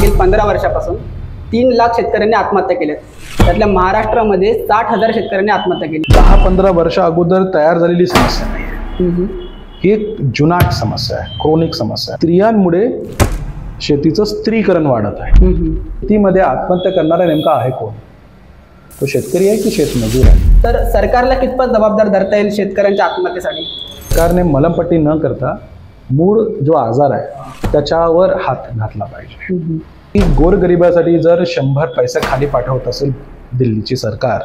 मागील 15 वर्षापासून 3 लाख शेतकऱ्यांनी आत्महत्या केल्यात. त्यातल्या महाराष्ट्रामध्ये 60,000 शेतकऱ्यांनी आत्महत्या केली. 10-15 वर्ष अगोदर तयार झालेली समस्या नाही. ही एक जुनाट समस्या आहे, क्रोनिक समस्या आहे. स्त्रियांमुळे शेतीचं स्त्रीकरण वाढत आहे. शेतीमध्ये आत्महत्या करणारा नेमका आहे कोण? तो शेतकरी आहे की शेतमजूर आहे? तर सरकारला कितपत जबाबदार धरता येईल शेतकऱ्यांच्या आत्महत्येसाठी? सरकारने मलमपट्टी न करता मूळ जो आजार आहे त्याच्यावर हात घातला पाहिजे. की गोरगरिबासाठी जर 100 पैसे खाली पाठवत असेल दिल्लीची सरकार,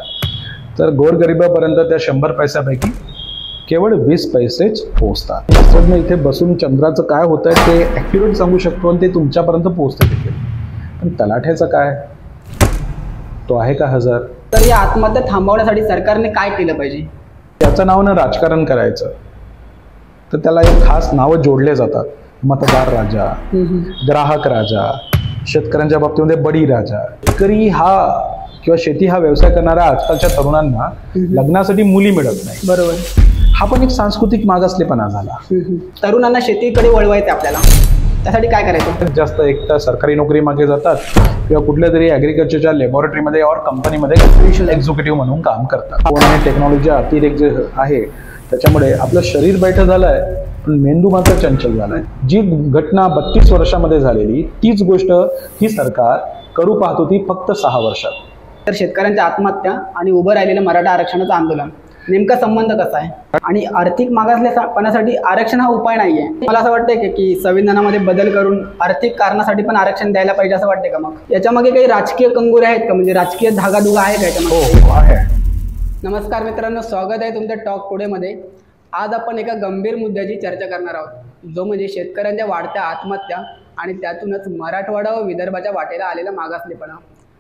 तर गोरगरिबापर्यंत त्या 100 पैशापैकी केवळ 20 पैसेच पोहोचतात. शास्त्रज्ञ इथे बसून चंद्राचं काय होत आहे ते ॲक्युरेट सांगू शकतो आणि ते तुमच्यापर्यंत पोहोचते देखील. पण तलाठ्याचं काय? तो आहे का हजर? तर या आत्महत्या थांबवण्यासाठी सरकारने काय केलं पाहिजे? त्याचं नावानं राजकारण करायचं तर त्याला एक खास नावं जोडले जातात. मतदार राजा, ग्राहक राजा, शेतकऱ्यांच्या बाबतीमध्ये बडी राजा. शेतकरी हा किंवा शेती हा व्यवसाय करणाऱ्या आजकालच्या तरुणांना लग्नासाठी मुली मिळत नाही. बरोबर. हा पण एक सांस्कृतिक मागासलेपणा झाला. तरुणांना शेतीकडे वळवायचं आपल्याला, त्यासाठी काय करायचं? जास्त एक तर सरकारी नोकरी मागे जातात किंवा कुठल्या तरी ॲग्रिकल्चरच्या लॅबोरेटरीमध्ये और कंपनीमध्ये एक्झिक्युटिव्ह म्हणून काम करतात. आणि टेक्नॉलॉजीचा अतिरेक जे आहे त्याच्यामुळे आपलं शरीर बैठं झालं आहे पण मेंदू मात्र चंचल झाला आहे. जी घटना 32 वर्षामध्ये झालेली तीच गोष्ट ही सरकार करू पाहत होती फक्त 6 वर्षात. तर शेतकऱ्यांच्या आत्महत्या आणि उभं राहिलेलं मराठा आरक्षणाचं आंदोलन नेमका संबंध कसा आहे? आणि आर्थिक मागासलेपणासाठी आरक्षण हा उपाय नाही आहे. मला असं वाटतंय की संविधानामध्ये बदल करून आर्थिक कारणासाठी पण आरक्षण द्यायला पाहिजे असं वाटतंय का? मग याच्यामागे काही राजकीय कंगोरे आहेत का? म्हणजे राजकीय धागाधुगा आहे का याच्यामध्ये? हो आहे. नमस्कार मित्रांनो, स्वागत आहे तुमच्या टॉक टुडेमध्ये. आज आपण एका गंभीर मुद्द्याची चर्चा करणार आहोत, जो म्हणजे शेतकऱ्यांच्या वाढत्या आत्महत्या आणि त्यातूनच मराठवाडा व विदर्भाच्या वाटेला आलेला मागासलेपणा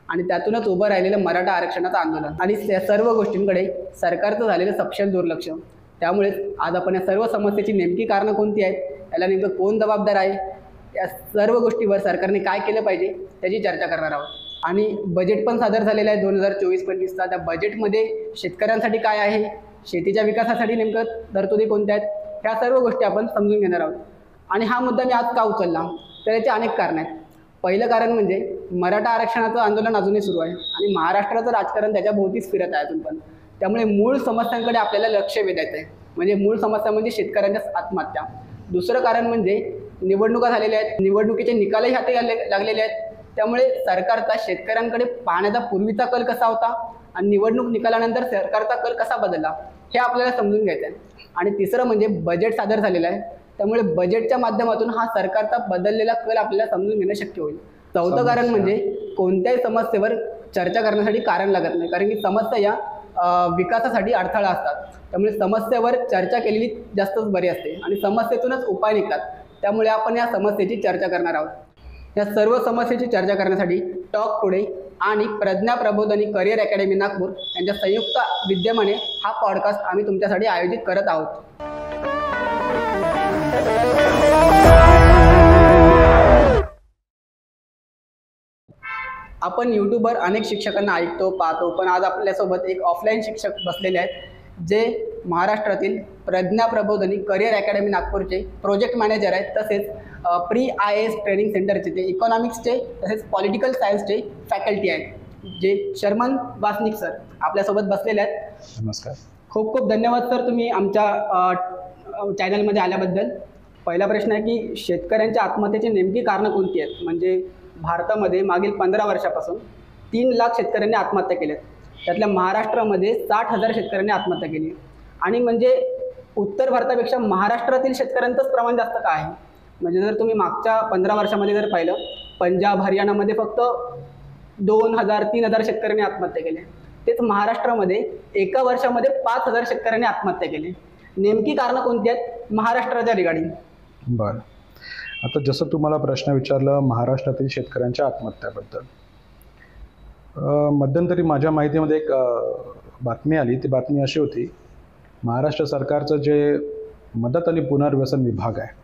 आणि त्यातूनच उभं राहिलेलं मराठा आरक्षणाचं आंदोलन आणि त्या सर्व गोष्टींकडे सरकारचं झालेलं सपशेल दुर्लक्ष. त्यामुळेच आज आपण या सर्व समस्येची नेमकी कारणं कोणती आहेत, याला नेमकं कोण जबाबदार आहे, या सर्व गोष्टीवर सरकारने काय केलं पाहिजे त्याची चर्चा करणार आहोत. आणि बजेट पण सादर झालेलं आहे 2024-25चा. त्या बजेटमध्ये शेतकऱ्यांसाठी काय आहे, शेतीच्या विकासासाठी नेमकं तरतुदी कोणत्या आहेत, ह्या सर्व गोष्टी आपण समजून घेणार आहोत. आणि हा मुद्दा मी आज का उचलला तर याचे अनेक कारण आहेत. पहिलं कारण म्हणजे मराठा आरक्षणाचं आंदोलन अजूनही सुरू आहे आणि महाराष्ट्राचं राजकारण त्याच्या भोवतीच फिरत आहे अजून पण. त्यामुळे मूळ समस्यांकडे आपल्याला लक्ष वेधायचं आहे. म्हणजे मूळ समस्या म्हणजे शेतकऱ्यांच्या आत्महत्या. दुसरं कारण म्हणजे निवडणुका झालेल्या आहेत, निवडणुकीचे निकालही हाती लागलेले आहेत. त्यामुळे सरकारचा शेतकऱ्यांकडे पाहण्याचा पूर्वीचा कल कसा होता आणि निवडणूक निकालानंतर सरकारचा कल कसा बदलला हे आपल्याला समजून घ्यायचं आहे. आणि तिसरं म्हणजे बजेट सादर झालेलं आहे. त्यामुळे बजेटच्या माध्यमातून हा सरकारचा बदललेला कल आपल्याला समजून घेणं शक्य होईल. चौथं कारण म्हणजे कोणत्याही समस्येवर चर्चा करण्यासाठी कारण लागत नाही, कारण की समस्या या विकासासाठी अडथळा असतात. त्यामुळे समस्येवर चर्चा केलेली जास्तच बरी असते आणि समस्येतूनच उपाय निघतात. त्यामुळे आपण या समस्येची चर्चा करणार आहोत. या सर्व समस्येची चर्चा करण्यासाठी टॉक टुडे आणि प्रज्ञा प्रबोधिनी करिअर अकॅडमी नागपूर यांच्या संयुक्त विद्यमाने हा पॉडकास्ट आम्ही तुमच्यासाठी आयोजित करत आहोत. आपण यूट्यूबवर अनेक शिक्षकांना ऐकतो पाहतो, पण आज आपल्यासोबत एक ऑफलाईन शिक्षक बसलेले आहेत जे महाराष्ट्रातील प्रज्ञा प्रबोधिनी करिअर अकॅडमी नागपूरचे प्रोजेक्ट मॅनेजर आहेत. तसेच प्री IAS ट्रेनिंग सेंटरचे ते इकॉनॉमिक्सचे तसेच पॉलिटिकल सायन्सचे फॅकल्टी आहेत, जे शर्मन वासनिक सर आपल्यासोबत बसलेले आहेत. नमस्कार. खूप खूप धन्यवाद सर, तुम्ही आमच्या चॅनलमध्ये आल्याबद्दल. पहिला प्रश्न आहे की शेतकऱ्यांच्या आत्महत्येची नेमकी कारणं कोणती आहेत? म्हणजे भारतामध्ये मागील 15 वर्षापासून 3 लाख शेतकऱ्यांनी आत्महत्या केल्यात. त्यातल्या महाराष्ट्रामध्ये 60,000 शेतकऱ्यांनी आत्महत्या केली. आणि म्हणजे उत्तर भारतापेक्षा महाराष्ट्रातील शेतकऱ्यांचंच प्रमाण जास्त का आहे? म्हणजे जर तुम्ही मागच्या 15 वर्षामध्ये जर पाहिलं, पंजाब हरियाणामध्ये फक्त 2,000-3,000 शेतकऱ्यांनी आत्महत्या केल्या. तेच महाराष्ट्रामध्ये एका वर्षामध्ये 5,000 शेतकऱ्यांनी आत्महत्या केली. नेमकी कारणं कोणती आहेत महाराष्ट्राच्या रिगार्डिंग? बरं, आता जसं तुम्हाला प्रश्न विचारला महाराष्ट्रातील शेतकऱ्यांच्या आत्महत्याबद्दल, मध्यंतरी माझ्या माहितीमध्ये एक बातमी आली. ती बातमी अशी होती, महाराष्ट्र सरकारचं जे मदत आणि पुनर्वसन विभाग आहे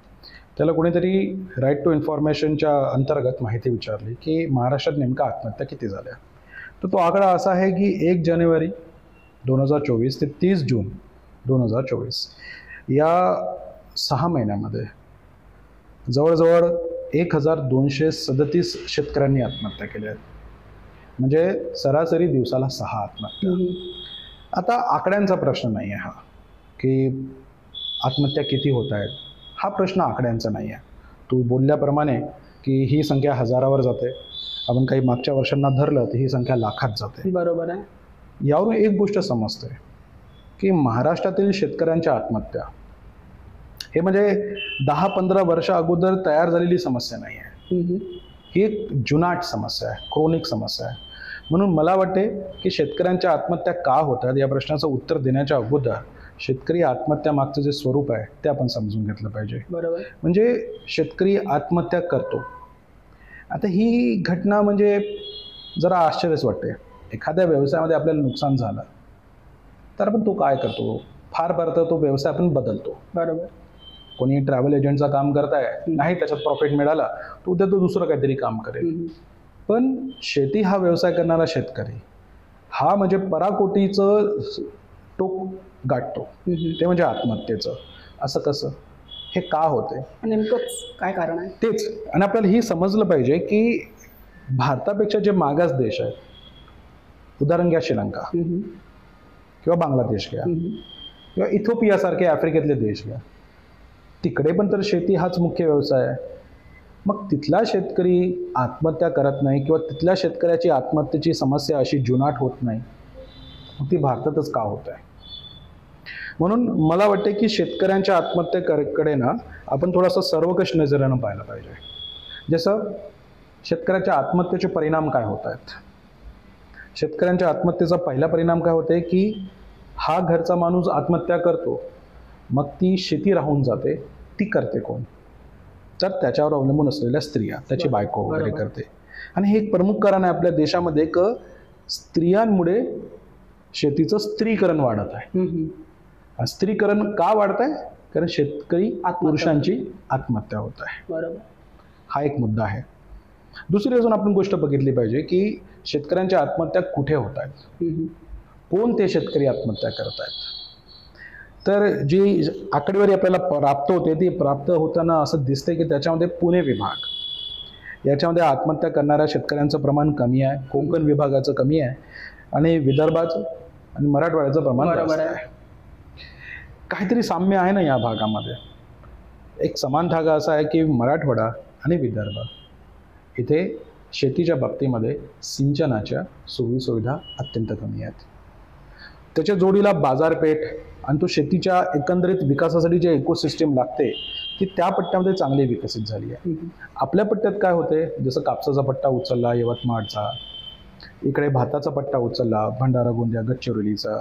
त्याला कोणीतरी राईट टू इन्फॉर्मेशनच्या अंतर्गत माहिती विचारली की महाराष्ट्रात नेमका आत्महत्या किती झाल्या. तर तो आकडा असा आहे की 1 जानेवारी 2024 ते 30 जून 2024 या 6 महिन्यामध्ये जवळजवळ 1237 शेतकऱ्यांनी आत्महत्या केल्या आहेत. म्हणजे सरासरी दिवसाला 6 आत्महत्या. आता आकड्यांचा प्रश्न नाही आहे हा, की आत्महत्या किती होत आहेत, हा प्रश्न आकड्यांचा नाही आहे. तू बोलल्याप्रमाणे की ही संख्या हजारावर जाते, आपण काही मागच्या वर्षांना धरलं तर ही संख्या लाखात जाते. बरोबर आहे. यावरून एक गोष्ट समजते की महाराष्ट्रातील शेतकऱ्यांच्या आत्महत्या हे म्हणजे 10-15 वर्ष अगोदर तयार झालेली समस्या नाही आहे. ही एक जुनाट समस्या आहे, क्रोनिक समस्या आहे. म्हणून मला वाटते की शेतकऱ्यांच्या आत्महत्या का होतात या प्रश्नाचं उत्तर देण्याच्या अगोदर शेतकरी आत्महत्या मागचं जे स्वरूप आहे ते आपण समजून घेतलं पाहिजे. बरोबर. म्हणजे शेतकरी आत्महत्या करतो. आता ही घटना म्हणजे जरा आश्चर्यच वाटते. एखाद्या व्यवसायामध्ये आपल्याला नुकसान झालं तर आपण तो काय करतो, फार फार तर तो व्यवसाय आपण बदलतो. बरोबर. कोणी ट्रॅव्हल एजंटचं काम करताय, नाही त्याच्यात प्रॉफिट मिळाला तर उद्या तो दुसरं काहीतरी काम करेल. पण शेती हा व्यवसाय करणारा शेतकरी हा म्हणजे पराकोटीचं टोक गाठतो, ते म्हणजे आत्महत्येचं. असं कसं, हे का होते, नेमकंच काय कारण आहे तेच. आणि आपल्याला ही समजलं पाहिजे की भारतापेक्षा जे मागास देश आहेत, उदाहरण घ्या श्रीलंका किंवा बांगलादेश घ्या किंवा इथिओपियासारखे आफ्रिकेतले देश घ्या, तिकडे पण तर शेती हाच मुख्य व्यवसाय आहे. मग तिथला शेतकरी आत्महत्या करत नाही किंवा तिथल्या शेतकऱ्याची आत्महत्येची समस्या अशी जुनाट होत नाही, मग ती भारतातच का होत आहे? म्हणून मला वाटते की शेतकऱ्यांच्या आत्महत्येकडे ना आपण थोडासा सर्वकष नजरेनं पाहायला पाहिजे. जसं शेतकऱ्याच्या आत्महत्येचे परिणाम काय होत आहेत. शेतकऱ्यांच्या आत्महत्येचा पहिला परिणाम काय होते की हा घरचा माणूस आत्महत्या करतो, मग ती शेती राहून जाते, ती करते कोण? तर त्याच्यावर अवलंबून असलेल्या स्त्रिया, त्याची बायको वगैरे करते. आणि हे एक प्रमुख कारण आहे आपल्या देशामध्ये की स्त्रियांमुळे शेतीचं स्त्रीकरण वाढत आहे. स्त्रीकरण का वाढत आहे? कारण शेतकरी पुरुषांची आत्महत्या होत आहे. बरोबर. हा एक मुद्दा आहे. दुसरी अजून आपण गोष्ट बघितली पाहिजे की शेतकऱ्यांच्या आत्महत्या कुठे होत आहेत, कोण ते शेतकरी आत्महत्या करत आहेत. तर जी आकडेवारी आपल्याला प्राप्त होते ती प्राप्त होताना असं दिसते की त्याच्यामध्ये पुणे विभाग याच्यामध्ये आत्महत्या करणाऱ्या शेतकऱ्यांचं प्रमाण कमी आहे, कोकण विभागाचं कमी आहे आणि विदर्भाचं आणि मराठवाड्याचं प्रमाण जास्त आहे. काहीतरी साम्य आहे ना या भागामध्ये. एक समान धागा असा आहे की मराठवाडा आणि विदर्भ इथे शेतीच्या बाबतीमध्ये सिंचनाच्या सोयीसुविधा अत्यंत कमी आहेत. त्याच्या जोडीला बाजारपेठ आणि तो शेतीच्या एकंदरीत विकासासाठी जे इकोसिस्टीम लागते ती त्या पट्ट्यामध्ये चांगली विकसित झाली आहे. आपल्या पट्ट्यात काय होते, जसं कापसाचा पट्टा उचलला यवतमाळचा, इकडे भाताचा पट्टा उचलला भंडारा गोंदिया गडचिरोलीचा,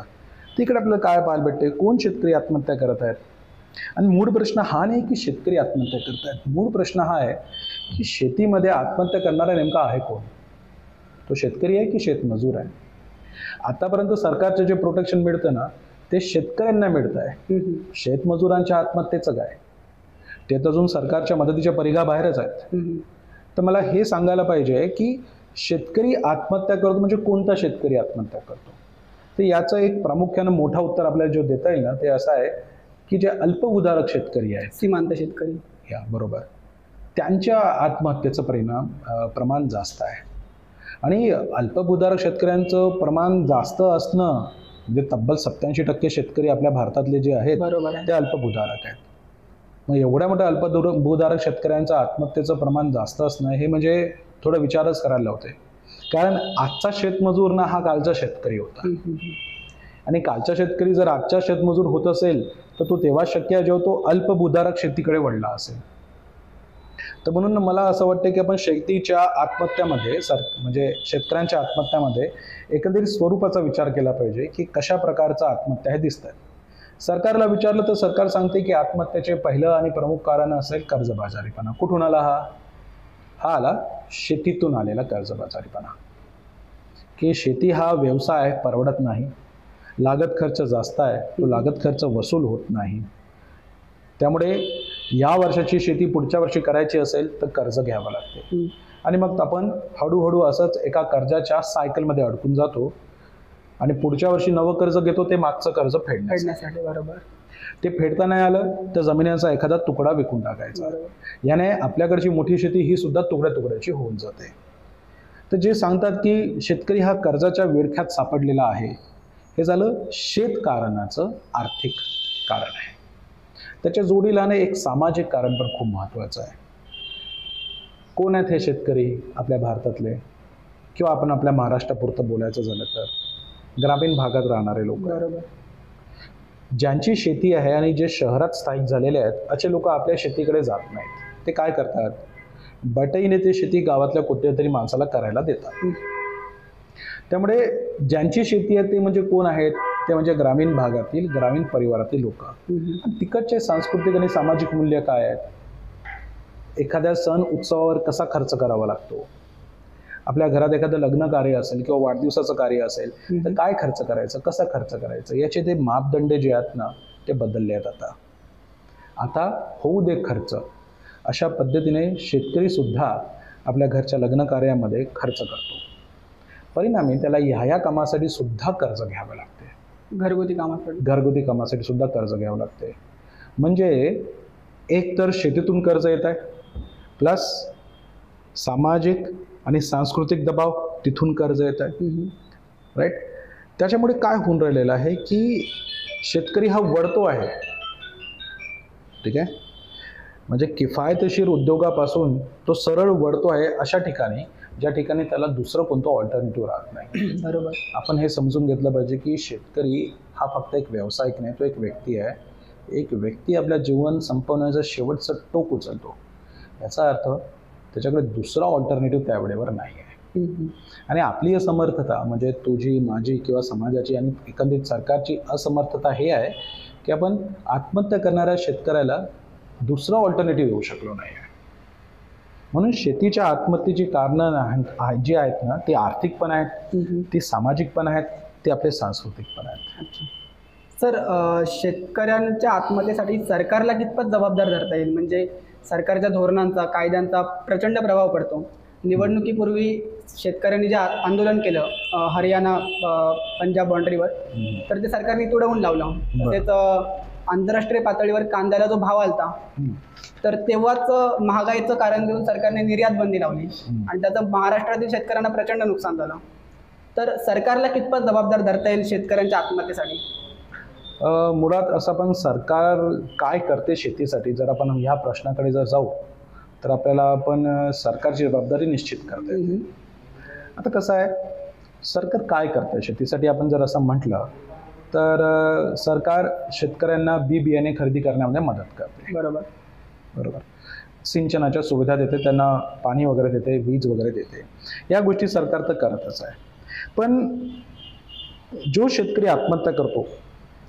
तिकडे आपल्याला काय पाहायला भेटते, कोण शेतकरी आत्महत्या करत आहेत. आणि मूळ प्रश्न हा नाही की शेतकरी आत्महत्या करत आहेत, मूळ प्रश्न हा आहे की शेतीमध्ये आत्महत्या करणारा नेमका आहे कोण? तो शेतकरी आहे की शेतमजूर आहे? आतापर्यंत सरकारचे जे प्रोटेक्शन मिळतं ना ते शेतकऱ्यांना मिळत आहे. शेतमजुरांच्या आत्महत्येचं काय? ते तर अजून सरकारच्या मदतीच्या परिघाबाहेरच आहेत. तर मला हे सांगायला पाहिजे की शेतकरी आत्महत्या करतो म्हणजे कोणता शेतकरी आत्महत्या करतो? तर याचं एक प्रामुख्यानं मोठा उत्तर आपल्याला जो देता येईल ना ते असं आहे की जे अल्पभूधारक शेतकरी आहेत, सीमांत शेतकरी, या बरोबर, त्यांच्या आत्महत्येचं प्रमाण जास्त आहे. आणि अल्पभूधारक शेतकऱ्यांचं प्रमाण जास्त असणं म्हणजे तब्बल 87% शेतकरी आपल्या भारतातले जे आहेत ते अल्पभूधारक आहेत. मग एवढ्या मोठ्या अल्पभूधारक शेतकऱ्यांचं आत्महत्येचं प्रमाण जास्त असणं हे म्हणजे थोडं विचारच करायला लावते. कारण आजचा शेतमजूर ना हा कालचा शेतकरी होता. आणि कालचा शेतकरी जर आजचा शेतमजूर होत असेल तर तो तेव्हा शक्य आहे जेव्हा तो अल्पभूधारक शेतीकडे वळला असेल. तर म्हणून मला असं वाटतं की आपण शेतीच्या आत्महत्यामध्ये म्हणजे शेतकऱ्यांच्या आत्महत्यामध्ये एकंदरीत स्वरूपाचा विचार केला पाहिजे की कशा प्रकारचा आत्महत्या हे दिसत आहेत. सरकारला विचारलं तर सरकार सांगते की आत्महत्याचे पहिलं आणि प्रमुख कारण असेल कर्जबाजारीपणा. कुठून आला हा आला शेतीतून आलेला कर्जबाजारीपणा. की शेती हा व्यवसाय परवडत नाही, लागत खर्च जास्त आहे, तो लागत खर्च वसूल होत नाही. त्यामुळे या वर्षाची शेती पुढच्या वर्षी करायची असेल तर कर्ज घ्यावं लागते आणि मग आपण हळूहळू असंच एका कर्जाच्या सायकलमध्ये अडकून जातो आणि पुढच्या वर्षी नवं कर्ज घेतो ते मागचं कर्ज फेडण्यासाठी. बरोबर. ते फेडता नाही आलं तर जमिनीचा एखादा तुकडा विकून टाकायचा. याने आपल्याकडची मोठी शेती ही सुद्धा तुकड्या तुकड्याची होऊन जाते. तर जे सांगतात की शेतकरी हा कर्जाच्या विळख्यात सापडलेला आहे, हे झालं शेतकारणाचं आर्थिक कारण आहे. त्याच्या जोडीला एक सामाजिक कारण पण खूप महत्त्वाचं आहे. कोण आहेत हे शेतकरी आपल्या भारतातले, किंवा आपण आपल्या महाराष्ट्रापुरतं बोलायचं झालं तर ग्रामीण भागात राहणारे लोक, ज्यांची शेती आहे आणि जे शहरात स्थायिक झालेले आहेत, असे लोक आपल्या शेतीकडे जात नाहीत. ते काय करतात, बटाईने ते शेती गावातल्या कुठल्यातरी माणसाला करायला देतात. त्यामुळे ज्यांची शेती आहे ते म्हणजे कोण आहेत, ते म्हणजे ग्रामीण भागातील ग्रामीण परिवारातील लोक. तिकडचे सांस्कृतिक आणि सामाजिक मूल्य काय आहेत, एखाद्या सण उत्सवावर कसा खर्च करावा लागतो, आपल्या घरात एखादं लग्न कार्य असेल किंवा वाढदिवसाचं कार्य असेल तर काय खर्च करायचं, कसं खर्च करायचं, याचे ते मापदंड जे आहेत ना ते बदलले आहेत. आता होऊ दे खर्च, अशा पद्धतीने शेतकरी सुद्धा आपल्या घरच्या लग्न कार्यामध्ये खर्च करतो. परिणामी त्याला ह्या कामासाठी सुद्धा कर्ज घ्यावं लागते, घरगुती कामासाठी सुद्धा कर्ज घ्यावं लागते. म्हणजे एक तर शेतीतून कर्ज येत आहे, प्लस सामाजिक आणि सांस्कृतिक दबाव तिथून कर्ज येत आहे. राईट. त्याच्यामुळे काय होऊन राहिलेलं आहे की शेतकरी हा वळतो आहे. ठीक आहे, म्हणजे किफायतशीर उद्योगापासून तो सरळ वळतो आहे अशा ठिकाणी, ज्या ठिकाणी त्याला दुसरं कोणतं ऑल्टरनेटिव्ह राहत नाही. बरोबर. आपण हे समजून घेतलं पाहिजे की शेतकरी हा फक्त एक व्यावसायिक नाही, तो एक व्यक्ती आहे. एक व्यक्ती आपल्या जीवन संपवण्याचं शेवटचं टोक उचलतो. याचा अर्थ त्याच्याकडे दुसरा ऑल्टरनेटिव्ह त्यावेळेवर नाही आहे. आणि आपली असमर्थता म्हणजे तुझी, माझी किंवा समाजाची आणि एकंदरीत सरकारची असमर्थता हे आहे की आपण आत्महत्या करणाऱ्या शेतकऱ्याला दुसरा ऑल्टरनेटिव्ह देऊ शकलो नाही आहे. म्हणून शेतीच्या आत्महत्येची कारणं जी आहेत ना, ती आर्थिक पण आहेत, ती सामाजिक पण आहेत, ती आपले सांस्कृतिक पण आहेत. सर, शेतकऱ्यांच्या आत्महत्येसाठी सरकारला कितपत जबाबदार धरता येईल? म्हणजे सरकारच्या धोरणांचा, कायद्यांचा प्रचंड प्रभाव पडतो. निवडणुकीपूर्वी शेतकऱ्यांनी जे आंदोलन केलं हरियाणा पंजाब बाँड्रीवर, तर ते सरकारने तुडवून लावलं. तसेच आंतरराष्ट्रीय पातळीवर कांद्याला जो भाव आलता, तर तेव्हाच महागाईचं कारण देऊन सरकारने निर्यात बंदी लावली आणि त्याचं महाराष्ट्रातील शेतकऱ्यांना प्रचंड नुकसान झालं. तर सरकारला कितपत जबाबदार धरता येईल शेतकऱ्यांच्या आत्महत्येसाठी? मुळात असं पण सरकार काय करते शेतीसाठी, जर आपण ह्या प्रश्नाकडे जर जाऊ तर आपल्याला आपण सरकारची जबाबदारी निश्चित करता येते. आता कसं आहे, सरकार काय करतं शेतीसाठी आपण जर असं म्हटलं तर सरकार शेतकऱ्यांना बी बियाणे खरेदी करण्यामध्ये मदत करते. बरोबर. सिंचनाच्या सुविधा देते, त्यांना पाणी वगैरे देते, वीज वगैरे देते. या गोष्टी सरकार तर करतच आहे. पण जो शेतकरी आत्महत्या करतो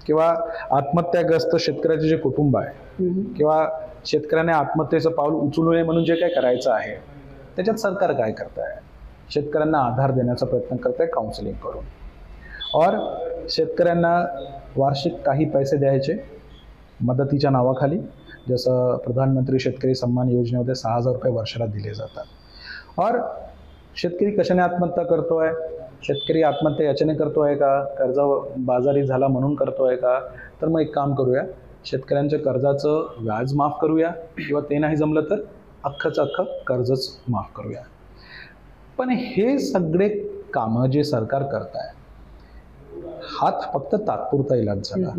किंवा आत्महत्याग्रस्त शेतकऱ्याचे जे कुटुंब आहे किंवा शेतकऱ्याने आत्महत्येचं पाऊल उचलू नये म्हणून जे काय करायचं आहे, त्याच्यात सरकार काय करत आहे, शेतकऱ्यांना आधार देण्याचा प्रयत्न करत आहे काउन्सिलिंग करून. और शेतकऱ्यांना वार्षिक काही पैसे द्यायचे मदतीच्या नावाखाली, जसं प्रधानमंत्री शेतकरी सन्मान योजनेमध्ये 6,000 रुपये वर्षाला दिले जातात. और शेतकरी कशाने आत्महत्या करतो आहे, शेतकरी आत्महत्या याच्याने करतो आहे का, कर्ज बाजारी झाला म्हणून करतो आहे का, तर मग एक काम करूया, शेतकऱ्यांच्या कर्जाचं व्याज माफ करूया, किंवा ते नाही जमलं तर अख्खंच अख्खं कर्जच माफ करूया. पण हे सगळे कामं जे सरकार करत आहे, हात फक्त तात्पुरता इलाज झाला,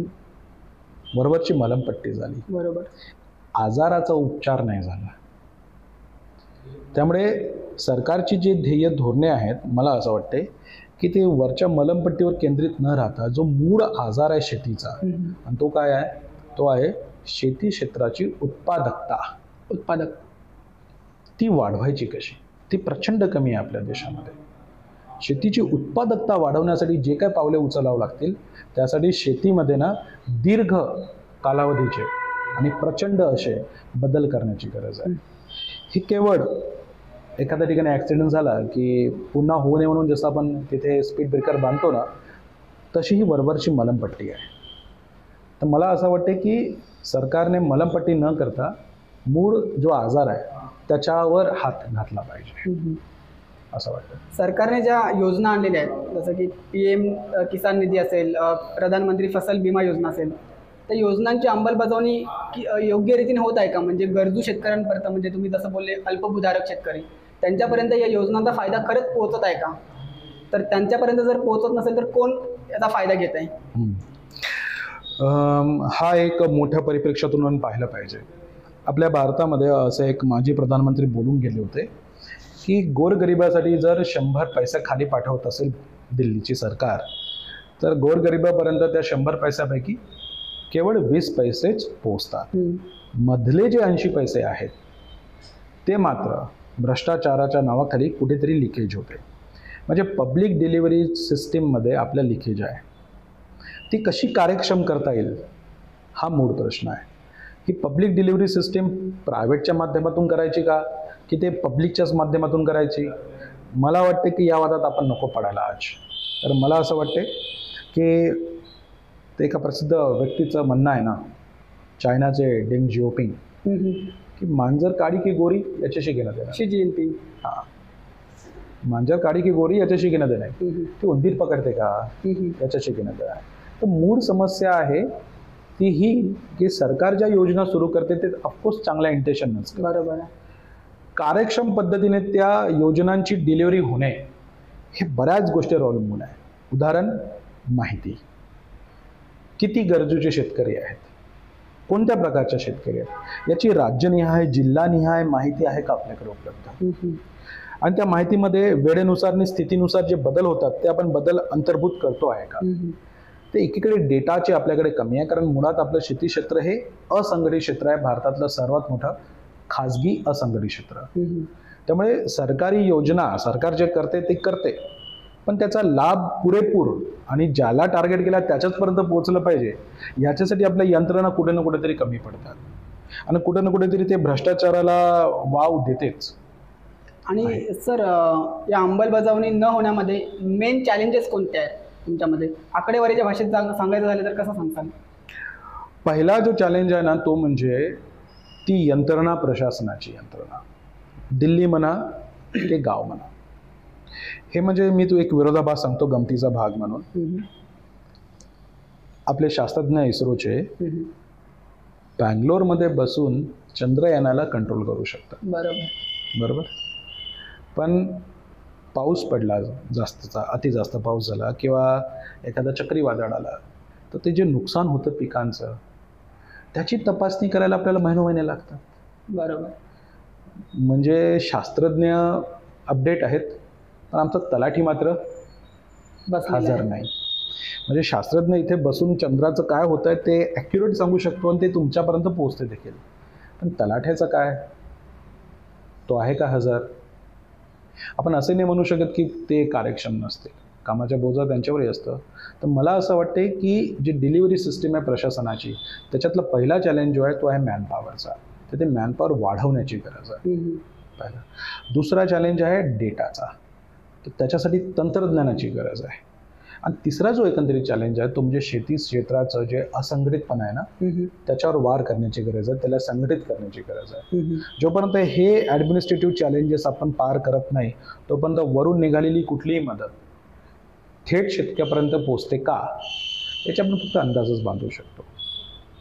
बरोबरची मलमपट्टी झाली, बरोबर, आजाराचा उपचार नाही झाला. त्यामुळे सरकारची जी ध्येय धोरणे आहेत, मला असं वाटते की ते वरच्या मलमपट्टीवर केंद्रित न राहता जो मूळ आजार आहे शेतीचा, आणि तो काय आहे, तो आहे शेती क्षेत्राची उत्पादकता ती वाढवायची कशी. ती प्रचंड कमी आहे आपल्या देशामध्ये. शेतीची उत्पादकता वाढवण्यासाठी जे काय पावले उचलावं लागतील, त्यासाठी शेतीमध्ये ना दीर्घ कालावधीचे आणि प्रचंड असे बदल करण्याची गरज आहे. ही केवळ एखाद्या ठिकाणी ॲक्सिडेंट झाला की पुन्हा होऊ नये म्हणून जसं आपण तिथे स्पीड ब्रेकर बांधतो ना, तशी ही वरवरची मलमपट्टी आहे. तर मला असं वाटते की सरकारने मलमपट्टी न करता मूळ जो आजार आहे त्याच्यावर हात घातला पाहिजे, असं वाटतं. सरकारने ज्या योजना आणलेल्या आहेत, जसं की PM किसान निधी असेल, प्रधानमंत्री फसल विमा योजना असेल, तर योजनांची अंमलबजावणी योग्य रीतीने होत आहे का? म्हणजे गरजू शेतकऱ्यांपर्यंत, म्हणजे तुम्ही जसं बोलले अल्पभूधारक शेतकरी, त्यांच्यापर्यंत या योजनांचा फायदा खरंच पोहोचत आहे का? तर त्यांच्यापर्यंत जर पोहोचत नसेल तर कोण याचा फायदा घेत आहे? हा एक मोठ्या परिप्रेक्षातून आपण पाहिलं पाहिजे. आपल्या भारतामध्ये असे एक माजी प्रधानमंत्री बोलून गेले होते की गोरगरिबासाठी जर 100 पैसे खाली पाठवत असेल दिल्लीची सरकार, तर गोरगरिबापर्यंत त्या 100 पैशापैकी केवळ 20 पैसेच पोहोचतात. मधले जे 80 पैसे आहेत ते मात्र भ्रष्टाचाराच्या नावाखाली कुठेतरी लिकेज होते. म्हणजे पब्लिक डिलिव्हरी सिस्टीममध्ये आपल्या लिकेज आहे. ती कशी कार्यक्षम करता येईल हा मूळ प्रश्न आहे. ही पब्लिक डिलिव्हरी सिस्टीम प्रायव्हेटच्या माध्यमातून करायची का, की ते पब्लिकच्याच माध्यमातून करायची? मला वाटते की या वादात आपण नको पडायला आज. तर मला असं वाटते की ते एका प्रसिद्ध व्यक्तीचं म्हणणं आहे ना, चायनाचे डेंग जिओपिंग, की मांजर काळी की गोरी याच्याशी घेणं देणं. Xi Jinping. हां, मांजर काळी की गोरी याच्याशी घेणं देणं आहे. ती उंदीर पकडते का याच्याशी घेणं देणं आहे. तर मूळ समस्या आहे ती ही की सरकार ज्या योजना सुरू करते ते ऑफकोर्स चांगल्या इंटेन्शनच, बरोबर आहे, कार्यक्षम पद्धतीने त्या योजनांची डिलिव्हरी होणे हे बऱ्याच गोष्टीवर अवलंबून आहे. उदाहरण, माहिती. किती गरजूचे शेतकरी आहेत, कोणत्या प्रकारचे शेतकरी आहेत, याची राज्यनिहाय जिल्हानिहाय माहिती आहे का आपल्याकडे उपलब्ध? आणि त्या माहितीमध्ये वेळेनुसार आणि स्थितीनुसार जे बदल होतात ते आपण बदल अंतर्भूत करतो आहे का? ते एकीकडे डेटाचे आपल्याकडे कमी आहे, कारण मुळात आपलं शेती क्षेत्र हे असंघटित क्षेत्र आहे, भारतातलं सर्वात मोठं खाजगी असंघटित क्षेत्र. त्यामुळे सरकारी योजना सरकार जे करते ते करते, पण त्याचा लाभ पुरेपूर आणि ज्याला टार्गेट केला त्याच्याचपर्यंत पोहोचलं पाहिजे, याच्यासाठी आपल्या यंत्रणा कुठे ना कुठेतरी कमी पडतात आणि कुठे ना कुठेतरी ते भ्रष्टाचाराला वाव देतेच. आणि सर, या अंमलबजावणी न होण्यामध्ये मेन चॅलेंजेस कोणते आहेत तुमच्यामध्ये? आकडेवारीच्या भाषेत सांगायचं झालं तर कसं सांगताल? पहिला जो चॅलेंज आहे ना तो म्हणजे ती यंत्रणा, प्रशासनाची यंत्रणा. दिल्ली म्हणा ते गाव म्हणा, हे म्हणजे मी तो एक विरोधाभास सांगतो गमतीचा भाग म्हणून. आपले शास्त्रज्ञ इस्रोचे बँगलोरमध्ये बसून चंद्रयानाला कंट्रोल करू शकतात. बरोबर. पण पाऊस पडला जास्तचा, अति जास्त पाऊस झाला किंवा एखादा चक्रीवादळ आला तर ते जे नुकसान होतं पिकांचं त्याची तपासणी करायला आपल्याला महिने लागतात. बरोबर. म्हणजे शास्त्रज्ञ अपडेट आहेत, पण आमचा तलाठी मात्र हजर नाही. म्हणजे शास्त्रज्ञ इथे बसून चंद्राचं काय होतं आहे ते ॲक्युरेट सांगू शकतो आणि ते तुमच्यापर्यंत पोहोचते देखील, पण तलाठ्याचं काय, तो आहे का हजर? आपण असे नाही म्हणू शकत की ते कार्यक्षम नसते, कामाच्या बोजा त्यांच्यावरही असतं. तर मला असं वाटते की जी डिलिव्हरी सिस्टीम आहे प्रशासनाची, त्याच्यातला पहिला चॅलेंज जो आहे तो आहे मॅनपॉवरचा. तर ते मॅनपॉवर वाढवण्याची गरज आहे पहिला. दुसरा चॅलेंज आहे डेटाचा, तर त्याच्यासाठी तंत्रज्ञानाची गरज आहे. आणि तिसरा जो एकंदरीत चॅलेंज आहे तो म्हणजे शेती क्षेत्राचं जे असंघटितपणा आहे ना त्याच्यावर वार करण्याची गरज आहे, त्याला संघटित करण्याची गरज आहे. जोपर्यंत हे ॲडमिनिस्ट्रेटिव्ह चॅलेंजेस आपण पार करत नाही तोपर्यंत वरून निघालेली कुठलीही मदत थेट शेतकऱ्यापर्यंत पोहोचते का याची आपण फक्त अंदाजच बांधू शकतो.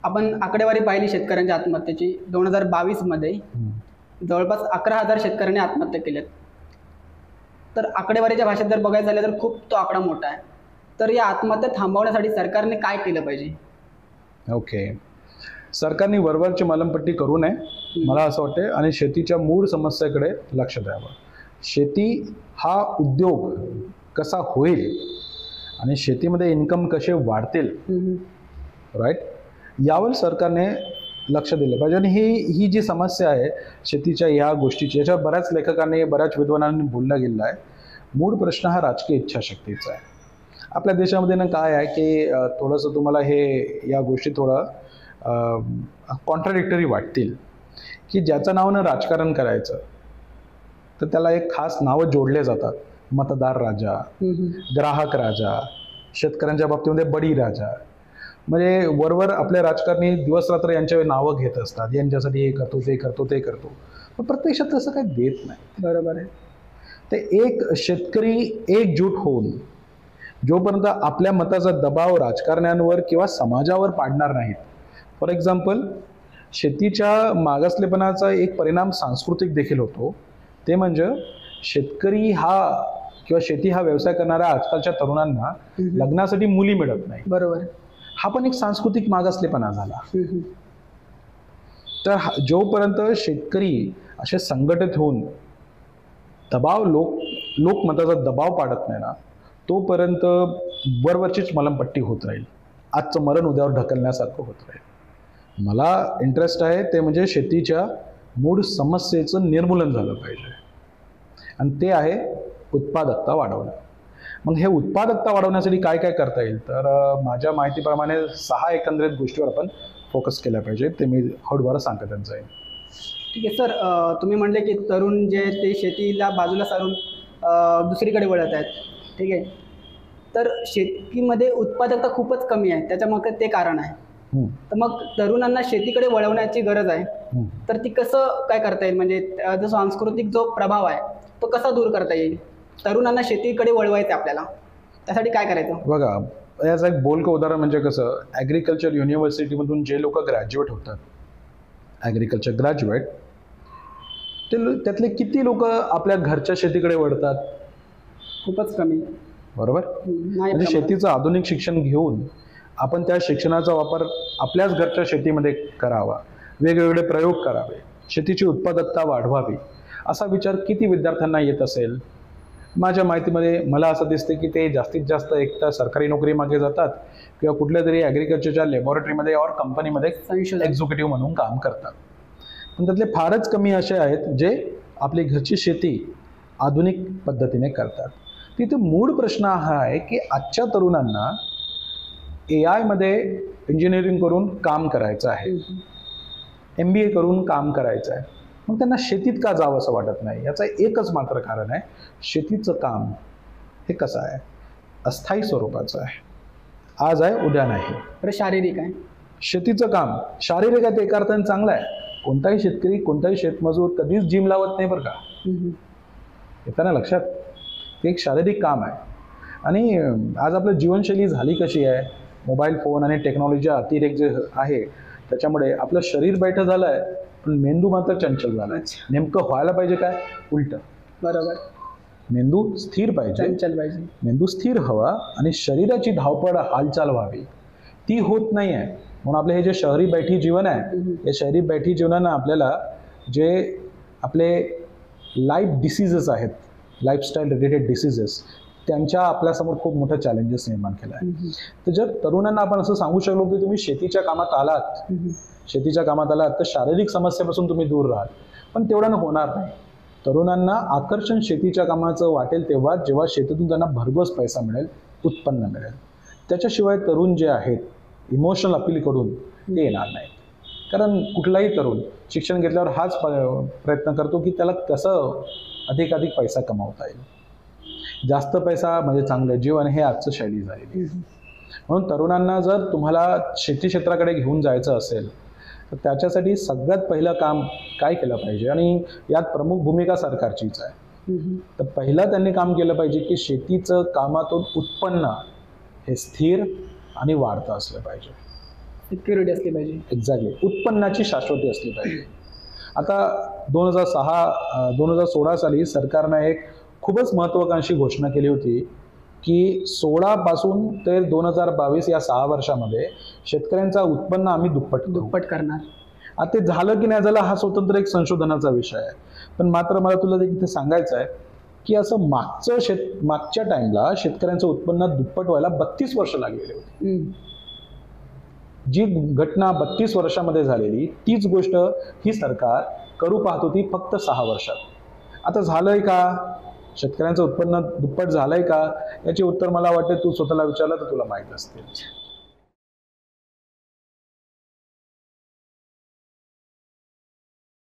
आपण आकडेवारी पाहिली शेतकऱ्यांच्या आत्महत्येची. 2022 मध्ये जवळपास 11,000 शेतकऱ्यांनी आत्महत्या केल्यात. तर आकडेवारीच्या भाषेत जर बघायचं झालं तर खूप तो आकडा मोठा आहे. तर या आत्महत्या थांबवण्यासाठी सरकारने काय केलं पाहिजे? ओके, सरकारने वरवरची मलमपट्टी करू नये मला असं वाटतं, आणि शेतीच्या मूळ समस्येकडे लक्ष द्यावं. शेती हा उद्योग कसा होईल आणि शेतीमध्ये इन्कम कसे वाढतील, राईट, यावर सरकारने लक्ष दिलं पाहिजे. आणि ही जी समस्या आहे शेतीच्या या गोष्टीची, याच्यावर बऱ्याच लेखकांनी बऱ्याच विद्वानांनी बोलला गेलेला आहे. मूळ प्रश्न हा राजकीय इच्छाशक्तीचा आहे. आपल्या देशामध्ये ना काय आहे की थोडंसं तुम्हाला या गोष्टी थोडं कॉन्ट्राडिक्टरी वाटतील, की ज्याचं नावानं राजकारण करायचं तर त्याला एक खास नावं जोडले जातात. मतदार राजा, ग्राहक राजा, शेतकऱ्यांच्या बाबतीमध्ये बडी राजा. म्हणजे वरवर आपल्या राजकारणी दिवसरात्र यांच्या नावं घेत असतात, यांच्यासाठी हे करतो ते करतो ते करतो, पण प्रत्यक्षात तसं काही देत नाही. बरोबर आहे. ते एक शेतकरी एकजूट होऊन जोपर्यंत आपल्या मताचा दबाव राजकारण्यांवर किंवा समाजावर पाडणार नाहीत फॉर एक्झाम्पल, शेतीच्या मागासलेपणाचा एक परिणाम सांस्कृतिक देखील होतो. ते म्हणजे शेतकरी हा किंवा शेती हा व्यवसाय करणाऱ्या आजकालच्या तरुणांना लग्नासाठी मुली मिळत नाही. बरोबर. हा पण एक सांस्कृतिक मागासलेपणा झाला. तर जोपर्यंत शेतकरी असे संघटित होऊन लोकमताचा दबाव पाडत नाही ना, तोपर्यंत वरवरचीच मलमपट्टी होत राहील. आजचं मरण उद्यावर ढकलण्यासारखं होत राहील. मला इंटरेस्ट आहे ते म्हणजे शेतीच्या मूळ समस्येचं निर्मूलन झालं पाहिजे, आणि ते आहे उत्पादकता वाढवणं. मग हे उत्पादकता वाढवण्यासाठी काय काय करता येईल, तर माझ्या माहितीप्रमाणे 6 एकंदरीत गोष्टीवर आपण फोकस केला पाहिजे. ते मी हळूवार सांगत जाईल. ठीक आहे सर. तुम्ही म्हणले की तरुण जे ते शेतीला बाजूला सारून दुसरीकडे वळत आहेत. ठीक आहे. तर शेतीमध्ये उत्पादकता खूपच कमी आहे, त्याच्यामागे ते कारण आहे. तर मग तरुणांना शेतीकडे वळवण्याची गरज आहे. तर ती कसं काय करता येईल, म्हणजे जो सांस्कृतिक जो प्रभाव आहे तो कसा दूर करता येईल? तरुणांना शेतीकडे वळवायचं आपल्याला, त्यासाठी काय करायचं? बघा, याचं एक बोलकं उदाहरण म्हणजे कसं, ॲग्रिकल्चर युनिव्हर्सिटीमधून जे लोक ग्रॅज्युएट होतात, ॲग्रिकल्चर ग्रॅज्युएट, त्यातले किती लोक आपल्या घरच्या शेतीकडे वळतात? खूपच कमी. बरोबर. म्हणजे शेतीचं आधुनिक शिक्षण घेऊन आपण त्या शिक्षणाचा वापर आपल्याच घरच्या शेतीमध्ये करावा, वेगवेगळे प्रयोग करावे, शेतीची उत्पादकता वाढवावी, असा विचार किती विद्यार्थ्यांना येत असेल? माझ्या माहितीमध्ये मला असं दिसते की ते जास्तीत जास्त एक तर सरकारी नोकरी मागे जातात किंवा कुठल्या तरी ॲग्रिकल्चरच्या लॅबोरेटरीमध्ये और कंपनीमध्ये एक्झिक्युटिव्ह म्हणून काम करतात. पण त्यातले फारच कमी असे आहेत जे आपली घरची शेती आधुनिक पद्धतीने करतात. तिथे मूळ प्रश्न हा आहे की आजच्या तरुणांना AI मध्ये इंजिनिअरिंग करून काम करायचं आहे, MBA करून काम करायचं आहे, मग त्यांना शेतीत का जावं असं वाटत नाही? याचं एकच मात्र कारण आहे, शेतीचं काम हे कसं आहे, अस्थायी स्वरूपाचं आहे. आज आहे, उद्या नाही. तर शारीरिक आहे. शेतीचं काम शारीरिक आहे, ते एका अर्थाने चांगलं आहे. कोणताही शेतकरी, कोणताही शेतमजूर कधीच जिम लावत नाही बरं का. येताना लक्षात, ते एक शारीरिक काम आहे. आणि आज आपलं जीवनशैली झाली कशी आहे, मोबाईल फोन आणि टेक्नॉलॉजीचा अतिरेक जे आहे त्याच्यामुळे आपलं शरीर बैठं झालं आहे, पण मेंदू मात्र चंचल झाला आहे. नेमकं व्हायला पाहिजे काय? उलटं. बरोबर. मेंदू स्थिर पाहिजे, चंचल पाहिजे. मेंदू स्थिर हवा आणि शरीराची धावपळ, हालचाल व्हावी, ती होत नाही आहे. म्हणून आपले हे जे शहरी बैठी जीवन आहे, या शहरी बैठी जीवनानं आपल्याला जे आपले लाईफ डिसीजेस आहेत, लाईफस्टाईल रिलेटेड डिसीजेस, त्यांच्या आपल्यासमोर खूप मोठं चॅलेंजेस निर्माण केलं आहे. तर जर तरुणांना आपण असं सांगू शकलो की तुम्ही शेतीच्या कामात आलात तर शारीरिक समस्येपासून तुम्ही दूर राहाल, पण तेवढं होणार नाही. तरुणांना आकर्षण शेतीच्या कामाचं वाटेल तेव्हा जेव्हा शेतीतून त्यांना भरघोस पैसा मिळेल, उत्पन्न मिळेल. त्याच्याशिवाय तरुण जे आहेत इमोशनल अपील करून ते येणार नाहीत. कारण कुठलाही तरुण शिक्षण घेतल्यावर हाच प्रयत्न करतो की त्याला कसं अधिकाधिक पैसा कमावता येईल. जास्त पैसा म्हणजे चांगलं जीवन, हे आजचं शैली झालेली. म्हणून तरुणांना जर तुम्हाला शेती क्षेत्राकडे घेऊन जायचं असेल तर त्याच्यासाठी सगळ्यात पहिलं काम काय केलं पाहिजे, आणि यात प्रमुख भूमिका सरकारचीच आहे. तर पहिलं त्यांनी काम केलं पाहिजे की शेतीचं कामातून उत्पन्न हे स्थिर आणि वाढतं असलं पाहिजे. सिक्युरिटी असली पाहिजे. एक्झॅक्टली. उत्पन्नाची शाश्वती असली पाहिजे. आता 2016 साली सरकारनं एक खूपच महत्त्वाकांक्षी घोषणा केली होती की 16 पासून ते 2022 या 6 वर्षामध्ये शेतकऱ्यांचं उत्पन्न आम्ही दुप्पट करणार. आता ते झालं की नाही झालं हा स्वतंत्र एक संशोधनाचा विषय आहे. पण मात्र मला तुला इथे सांगायचं आहे की असं मागच्या टाइमला शेतकऱ्यांचं उत्पन्न दुप्पट व्हायला 32 वर्ष लागलेली होती. जी घटना 32 वर्षामध्ये झालेली, तीच गोष्ट ही सरकार करू पाहत होती फक्त 6 वर्षात. आता झालंय का? शेतकऱ्यांचं उत्पन्न दुप्पट झालंय का? याचे उत्तर मला वाटते तू स्वतःला विचारलं तर तुला माहीत असतील.